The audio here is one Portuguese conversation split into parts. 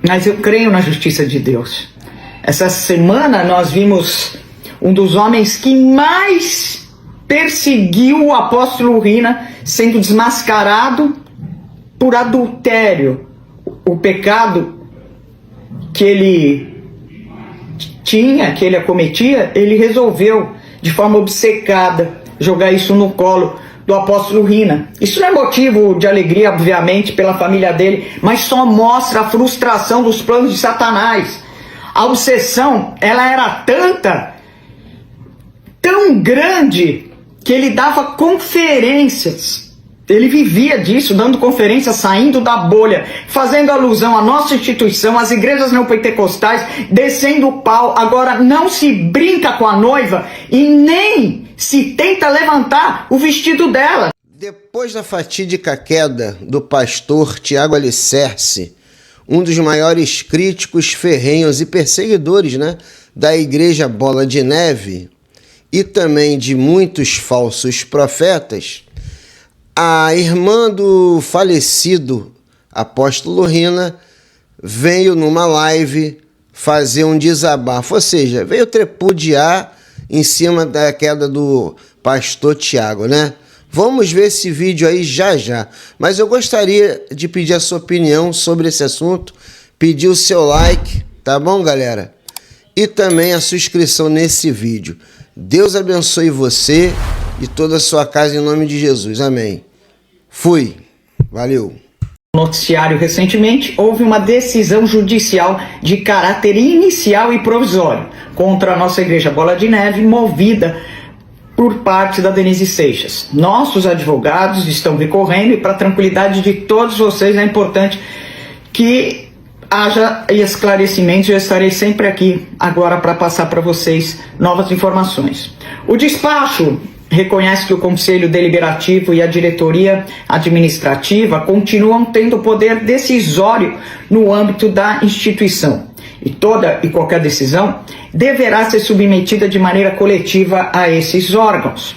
mas eu creio na justiça de Deus. Essa semana nós vimos um dos homens que mais perseguiu o apóstolo Rina sendo desmascarado por adultério. O pecado que ele tinha, que ele acometia, ele resolveu de forma obcecada jogar isso no colo do apóstolo Rina. Isso não é motivo de alegria, obviamente, pela família dele, mas só mostra a frustração dos planos de Satanás. A obsessão, ela era tão grande, que ele dava conferências. Ele vivia disso, dando conferências, saindo da bolha, fazendo alusão à nossa instituição, às igrejas neopentecostais, descendo o pau. Agora não se brinca com a noiva e nem se tenta levantar o vestido dela. Depois da fatídica queda do pastor Tiago Alicerce, um dos maiores críticos ferrenhos e perseguidores, da Igreja Bola de Neve, e também de muitos falsos profetas, a irmã do falecido apóstolo Rina veio numa live fazer um desabafo, ou seja, veio tripudiar em cima da queda do pastor Tiago, Vamos ver esse vídeo aí já. Mas eu gostaria de pedir a sua opinião sobre esse assunto, pedir o seu like, tá bom, galera? E também a sua inscrição nesse vídeo. Deus abençoe você e toda a sua casa em nome de Jesus. Amém. Fui. Valeu. No noticiário recentemente, houve uma decisão judicial de caráter inicial e provisório contra a nossa Igreja Bola de Neve, movida por parte da Denise Seixas. Nossos advogados estão recorrendo e, para a tranquilidade de todos vocês, é importante que haja esclarecimentos. Eu estarei sempre aqui agora para passar para vocês novas informações. O despacho reconhece que o Conselho Deliberativo e a Diretoria Administrativa continuam tendo poder decisório no âmbito da instituição. E toda e qualquer decisão deverá ser submetida de maneira coletiva a esses órgãos.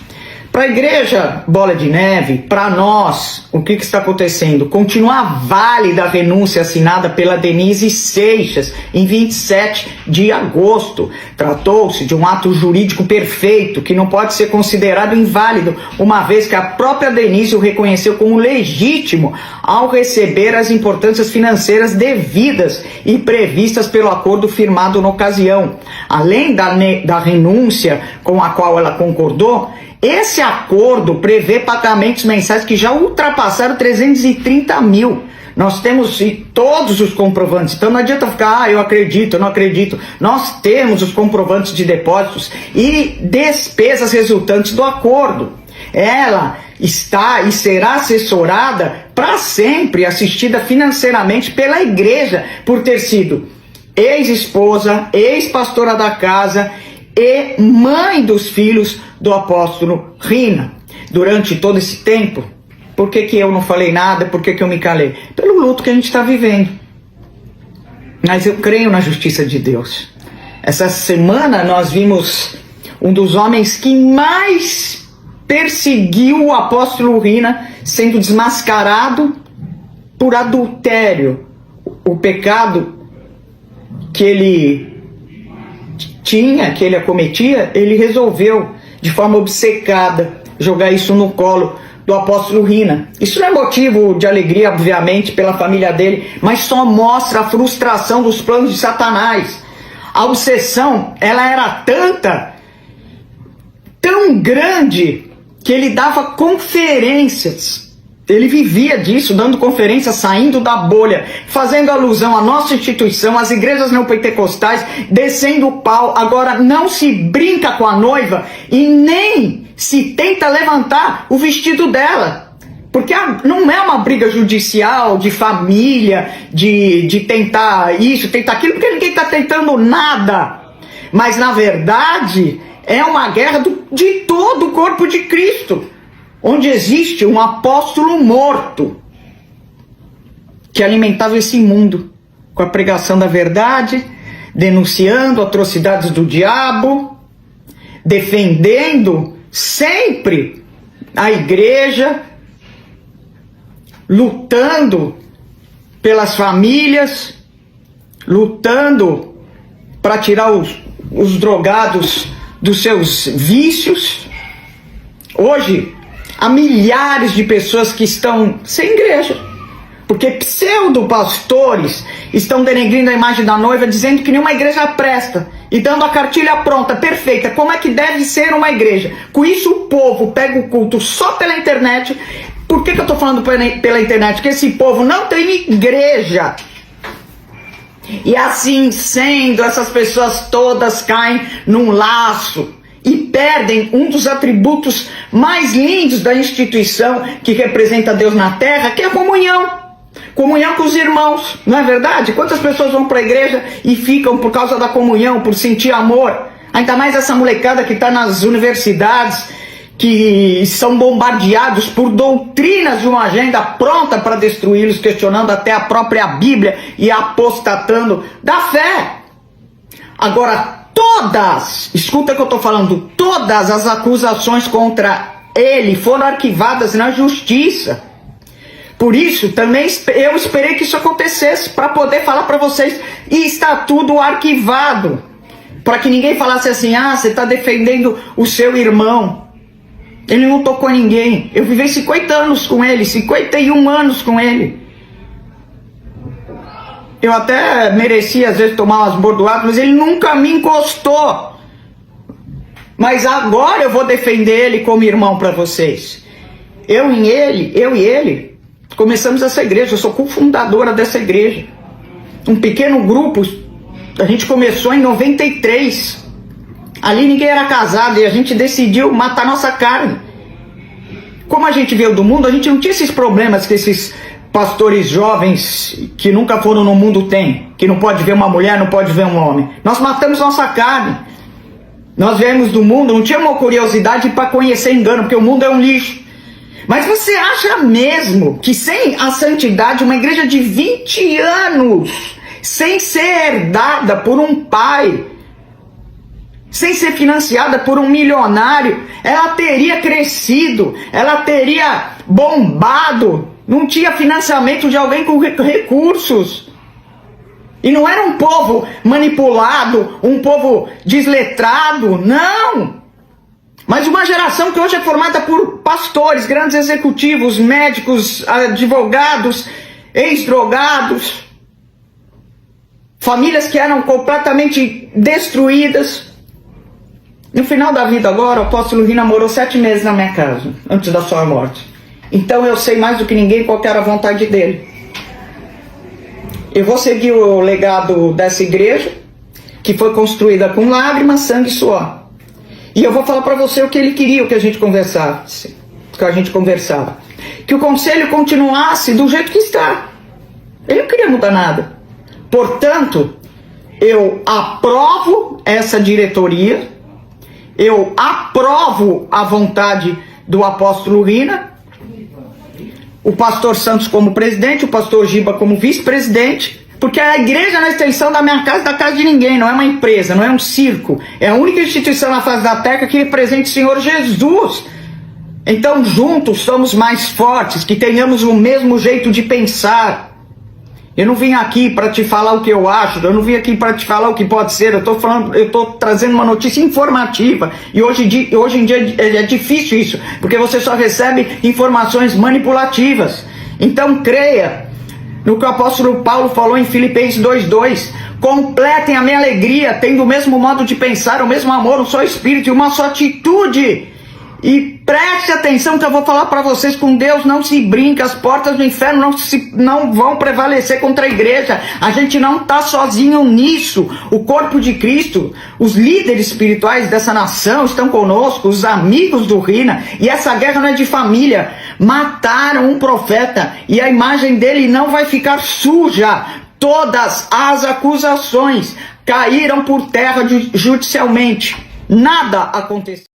Para a Igreja Bola de Neve, para nós, o que está acontecendo? Continua válida a renúncia assinada pela Denise Seixas em 27 de agosto. Tratou-se de um ato jurídico perfeito que não pode ser considerado inválido, uma vez que a própria Denise o reconheceu como legítimo ao receber as importâncias financeiras devidas e previstas pelo acordo firmado na ocasião. Além da renúncia com a qual ela concordou, esse acordo prevê pagamentos mensais que já ultrapassaram 330 mil. Nós temos todos os comprovantes, então não adianta ficar, eu acredito, eu não acredito. Nós temos os comprovantes de depósitos e despesas resultantes do acordo. Ela está e será assessorada para sempre, assistida financeiramente pela igreja, por ter sido ex-esposa, ex-pastora da casa e mãe dos filhos do apóstolo Rina. Durante todo esse tempo, por que eu não falei nada? Por que eu me calei? Pelo luto que a gente está vivendo. Mas eu creio na justiça de Deus. Essa semana nós vimos um dos homens que mais perseguiu o apóstolo Rina sendo desmascarado por adultério. O pecado que ele tinha, que ele acometia, ele resolveu de forma obcecada jogar isso no colo do apóstolo Rina. Isso não é motivo de alegria, obviamente, pela família dele, mas só mostra a frustração dos planos de Satanás. A obsessão, ela era tão grande, que ele dava conferências. Ele vivia disso, dando conferências, saindo da bolha, fazendo alusão à nossa instituição, às igrejas neopentecostais, descendo o pau. Agora não se brinca com a noiva e nem se tenta levantar o vestido dela. Porque não é uma briga judicial, de família, de tentar isso, tentar aquilo, porque ninguém está tentando nada. Mas na verdade é uma guerra de todo o corpo de Cristo, onde existe um apóstolo morto que alimentava esse mundo com a pregação da verdade, denunciando atrocidades do diabo, defendendo sempre a igreja, lutando pelas famílias, lutando para tirar os drogados dos seus vícios. Hoje, há milhares de pessoas que estão sem igreja, porque pseudo-pastores estão denegrindo a imagem da noiva, dizendo que nenhuma igreja presta, e dando a cartilha pronta, perfeita, como é que deve ser uma igreja. Com isso o povo pega o culto só pela internet. Por que eu estou falando pela internet? Porque esse povo não tem igreja. E assim sendo, essas pessoas todas caem num laço e perdem um dos atributos mais lindos da instituição que representa Deus na terra, que é a comunhão. Comunhão com os irmãos, não é verdade? Quantas pessoas vão para a igreja e ficam por causa da comunhão, por sentir amor? Ainda mais essa molecada que está nas universidades, que são bombardeados por doutrinas de uma agenda pronta para destruí-los, questionando até a própria Bíblia e apostatando da fé. Agora, escuta o que eu estou falando, todas as acusações contra ele foram arquivadas na justiça. Por isso, também eu esperei que isso acontecesse, para poder falar para vocês, e está tudo arquivado, para que ninguém falasse assim, você está defendendo o seu irmão. Ele não tocou ninguém. Eu vivi 50 anos com ele, 51 anos com ele. Eu até merecia, às vezes, tomar umas bordoadas, mas ele nunca me encostou. Mas agora eu vou defender ele como irmão para vocês. Eu e ele, começamos essa igreja. Eu sou cofundadora dessa igreja. Um pequeno grupo, a gente começou em 93. Ali ninguém era casado e a gente decidiu matar nossa carne. Como a gente veio do mundo, a gente não tinha esses problemas que esses pastores jovens que nunca foram no mundo têm. Que não pode ver uma mulher, não pode ver um homem. Nós matamos nossa carne. Nós viemos do mundo, não tinha uma curiosidade para conhecer engano, porque o mundo é um lixo. Mas você acha mesmo que sem a santidade, uma igreja de 20 anos, sem ser herdada por um pai, sem ser financiada por um milionário, ela teria crescido, ela teria bombado, não tinha financiamento de alguém com recursos. E não era um povo manipulado, um povo desletrado, não. Mas uma geração que hoje é formada por pastores, grandes executivos, médicos, advogados, ex-drogados, famílias que eram completamente destruídas. No final da vida agora, o apóstolo Rina morou 7 meses na minha casa, antes da sua morte. Então eu sei mais do que ninguém qual que era a vontade dele. Eu vou seguir o legado dessa igreja, que foi construída com lágrimas, sangue e suor. E eu vou falar para você o que ele queria, o que a gente conversasse. Que o conselho continuasse do jeito que está. Ele não queria mudar nada. Portanto, eu aprovo essa diretoria, eu aprovo a vontade do apóstolo Rina, o pastor Santos como presidente, o pastor Giba como vice-presidente, porque a igreja é na extensão da minha casa, da casa de ninguém, não é uma empresa, não é um circo, é a única instituição na face da terra que representa o Senhor Jesus. Então juntos somos mais fortes, que tenhamos o mesmo jeito de pensar. Eu não vim aqui para te falar o que eu acho, eu não vim aqui para te falar o que pode ser, eu estou trazendo uma notícia informativa, e hoje em dia é difícil isso, porque você só recebe informações manipulativas. Então creia no que o apóstolo Paulo falou em Filipenses 2:2, completem a minha alegria, tendo o mesmo modo de pensar, o mesmo amor, um só espírito e uma só atitude. E preste atenção que eu vou falar para vocês, com Deus não se brinca, as portas do inferno não vão prevalecer contra a igreja. A gente não está sozinho nisso. O corpo de Cristo, os líderes espirituais dessa nação estão conosco, os amigos do Rina, e essa guerra não é de família. Mataram um profeta e a imagem dele não vai ficar suja. Todas as acusações caíram por terra judicialmente. Nada aconteceu.